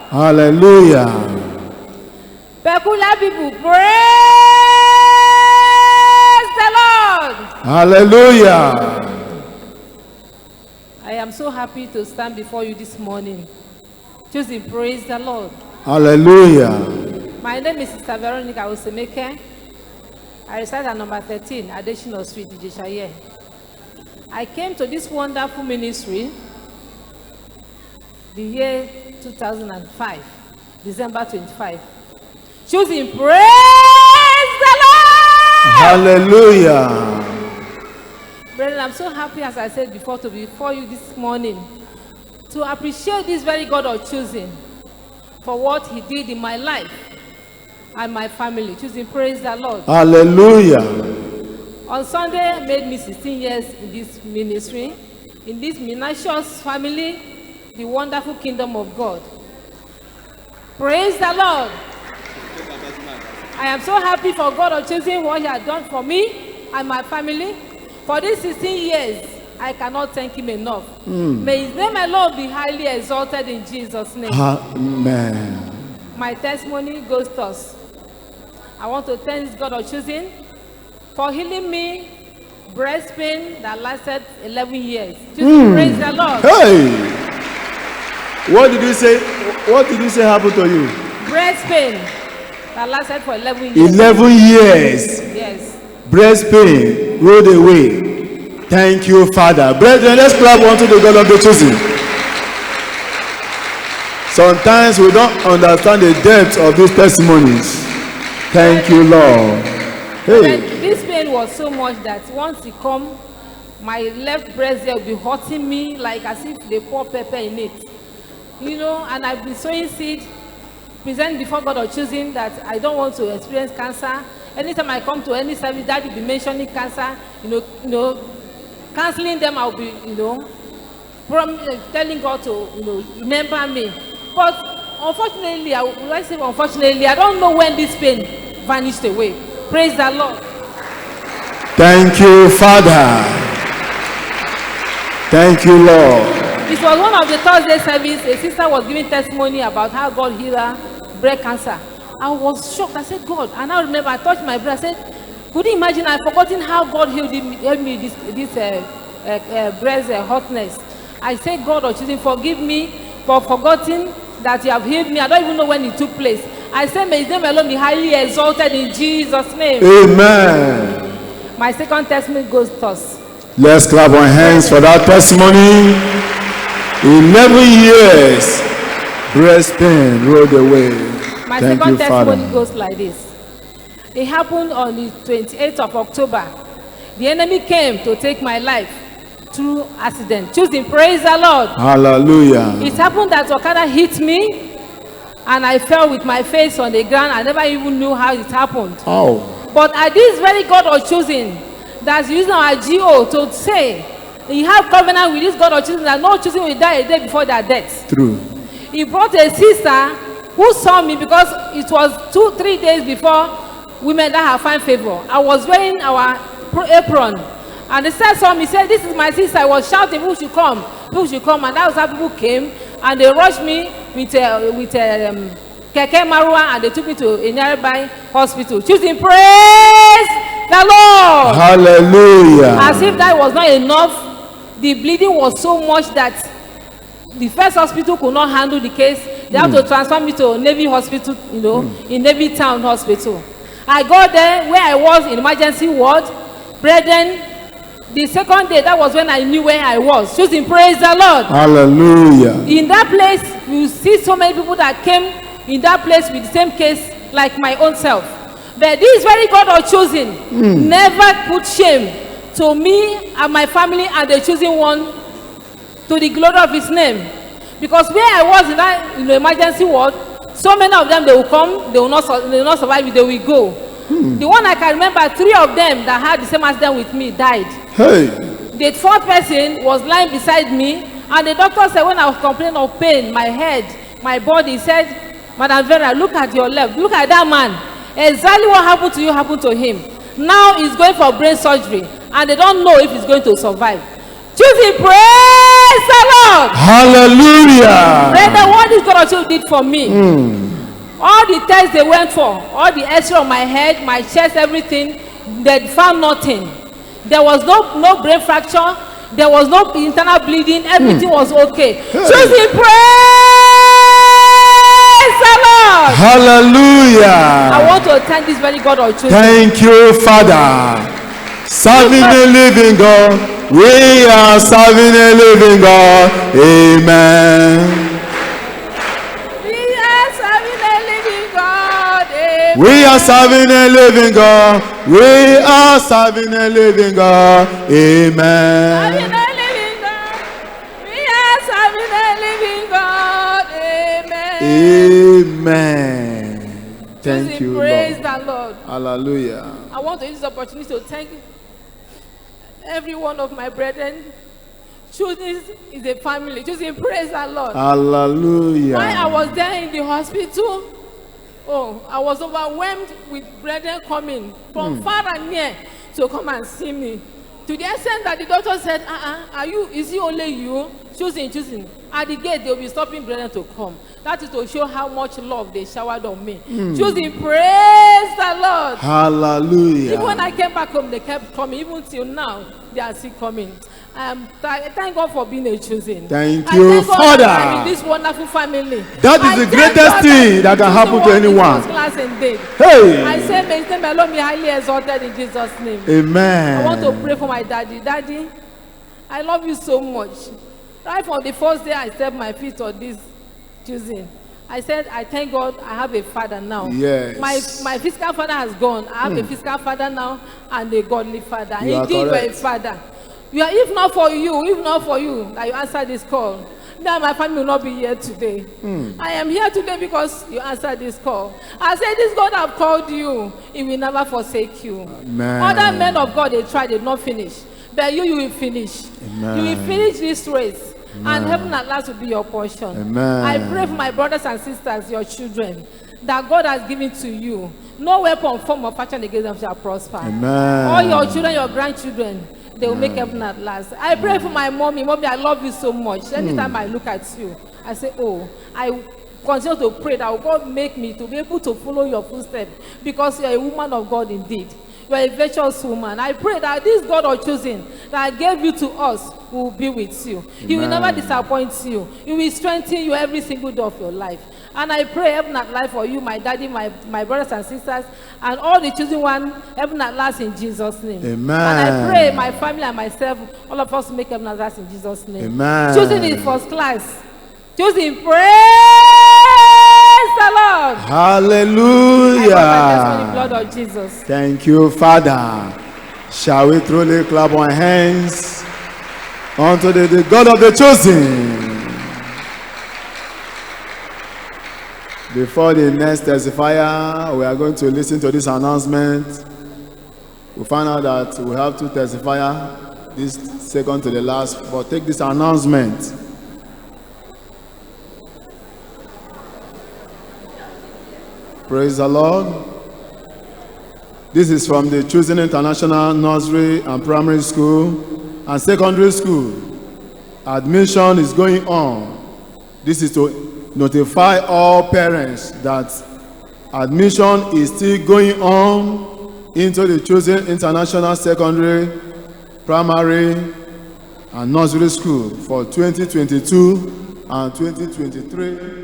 Hallelujah. Peculiar people, praise the Lord. Hallelujah. I am so happy to stand before you this morning. Choosing praise the Lord. Hallelujah. My name is Sister Veronica Osemeke. I reside at number 13, Additional Street, Ijeshaye. I came to this wonderful ministry the year 2005, December 25. Choosing praise the Lord. Hallelujah. Brethren, I'm so happy, as I said before, to be before you this morning to appreciate this very God of choosing for what he did in my life and my family. Choosing praise the Lord. Hallelujah. On Sunday, I made me 16 years in this ministry, in this minacious family, the wonderful kingdom of God. Praise the Lord. I am so happy for God of choosing what he has done for me and my family. For these 16 years, I cannot thank him enough. May his name alone be highly exalted in Jesus' name. Amen. My testimony goes thus. I want to thank this God of choosing for healing me breast pain that lasted 11 years. Praise the Lord. Hey! What did you say? What did you say happened to you? Breast pain that lasted for 11 years. 11 years. Yes. Breast pain rolled away. Thank you, Father. Brethren, let's clap unto the God of the choosing. Sometimes we don't understand the depth of these testimonies. Thank you, Lord. Hey. This pain was so much that once it come, my left breast there will be hurting me like as if they pour pepper in it. You know, and I've been sowing seed, present before God of choosing that I don't want to experience cancer. Anytime I come to any service, that will be mentioning cancer. You know, counseling them, I'll be, telling God to, remember me. But unfortunately, I don't know when this pain vanished away. Praise the Lord. Thank you, Father. Thank you, Lord. It was one of the Thursday service. A sister was giving testimony about how God healed her breast cancer. I was shocked. I said, God. And I remember I touched my breast. I said, could you imagine? I've forgotten how God healed me this breast hotness. I said, God, or choosing, forgive me for forgetting that you have healed me. I don't even know when it took place. I said, may his name alone be highly exalted in Jesus' name. Amen. My second testimony goes thus. Let's clap our hands for that testimony. 11 years, breast pain rolled away. My Thank second you, testimony Father. goes like this. It happened on the 28th of October. The enemy came to take my life through accident. Choosing praise the Lord. Hallelujah. It happened that Okada hit me and I fell with my face on the ground. I never even knew how it happened. Oh. But at this very God of choosing, that's using our GO to say, he have covenant with this God of choosing that no choosing will die a day before their death. True. He brought a sister who saw me because it was 2-3 days before women that have found favor. I was wearing our apron. And the sister saw me, said, this is my sister. I was shouting, who should come? Who should come? And that was how people came. And they rushed me with Keke Marua and they took me to a nearby hospital. Choosing praise the Lord. Hallelujah. As if that was not enough, the bleeding was so much that the first hospital could not handle the case. They had to transfer me to Navy Hospital, in Navy Town Hospital. I got there where I was in emergency ward. Brethren, the second day, that was when I knew where I was. Choosing praise the Lord. Hallelujah. In that place, you see so many people that came in that place with the same case like my own self. But this very God of choosing never put shame to me and my family and the choosing one to the glory of his name. Because where I was in that emergency ward, so many of them, they will come, they will not survive, they will go. The one I can remember, 3 of them that had the same accident with me died. Hey. The 4th person was lying beside me, and the doctor said when I was complaining of pain, my head, my body, said, Madam Vera, look at your left, look at that man. Exactly what happened to you happened to him. Now he's going for brain surgery, and they don't know if he's going to survive. Choosing, praise the Lord. Hallelujah. Brother, what this God also did for me. All the tests they went for, all the X-ray on my head, my chest, everything, they found nothing. There was no brain fracture. There was no internal bleeding. Everything was okay. Choosing, praise the Lord. Hallelujah. I want to thank this very God of choosing. Thank you, Father. Serving the living God. We are serving a living God. Amen. We are serving a living God. Amen. We are serving a living God. We are serving a living God. Amen. Serving a living God. We are serving a living God. Amen. Amen. Thank Choosing, you, praise Lord. the Lord. Hallelujah. I want to use this opportunity to thank every one of my brethren. Choosing is a family. Choosing, praise the Lord. Hallelujah. While I was there in the hospital, I was overwhelmed with brethren coming from far and near to come and see me. To the extent that the doctor said, is it only you? Choosing. At the gate, they will be stopping brethren to come. That is to show how much love they showered on me. Choosing, praise the Lord. Hallelujah. Even when I came back home, they kept coming. Even till now, they are still coming. Thank God for being a choosing. Thank you, thank God Father. that I'm in this wonderful family. That is the greatest thing that can happen to anyone. Class indeed. Hey. I say, may His name alone be highly exalted in Jesus' name. Amen. I want to pray for my daddy. Daddy, I love you so much. Right from the first day I set my feet on this choosing, I said, I thank God I have a father now. Yes. My physical father has gone. I have a physical father now and a godly father. You are Indeed, you are a correct. father. If not for you, that you answer this call, me and my family will not be here today. I am here today because you answered this call. I said, this God have called you. He will never forsake you. Amen. Other men of God, they tried, they did not finish. But you will finish. Amen. You will finish this race. And heaven at last will be your portion. Amen. I pray for my brothers and sisters, your children, that God has given to you. No weapon, form, or fashion against them shall prosper. Amen. All your children, your grandchildren, they will make heaven at last. I pray for my mommy. Mommy, I love you so much. Anytime I look at you, I say, I continue to pray that God make me to be able to follow your footsteps, because you are a woman of God indeed. You are a virtuous woman. I pray that this God of choosing that gave you to us will be with you. He will never disappoint you. He will strengthen you every single day of your life. And I pray heaven at life for you, my daddy, my brothers and sisters, and all the choosing one, heaven at last in Jesus' name. Amen. And I pray my family and myself, all of us make heaven at last in Jesus' name. Amen. Choosing is first class. Choosing, praise the Lord. Hallelujah. I the blood of Jesus. Thank you, Father. Shall we truly clap our hands unto the God of the chosen? Before the next testifier, we are going to listen to this announcement. We find out that we have two testifiers, this second to the last, but take this announcement. Praise the Lord. This is from the Choosing International Nursery and Primary School and Secondary School. Admission is going on. This is to notify all parents that admission is still going on into the Choosing International Secondary, Primary and Nursery School for 2022 and 2023.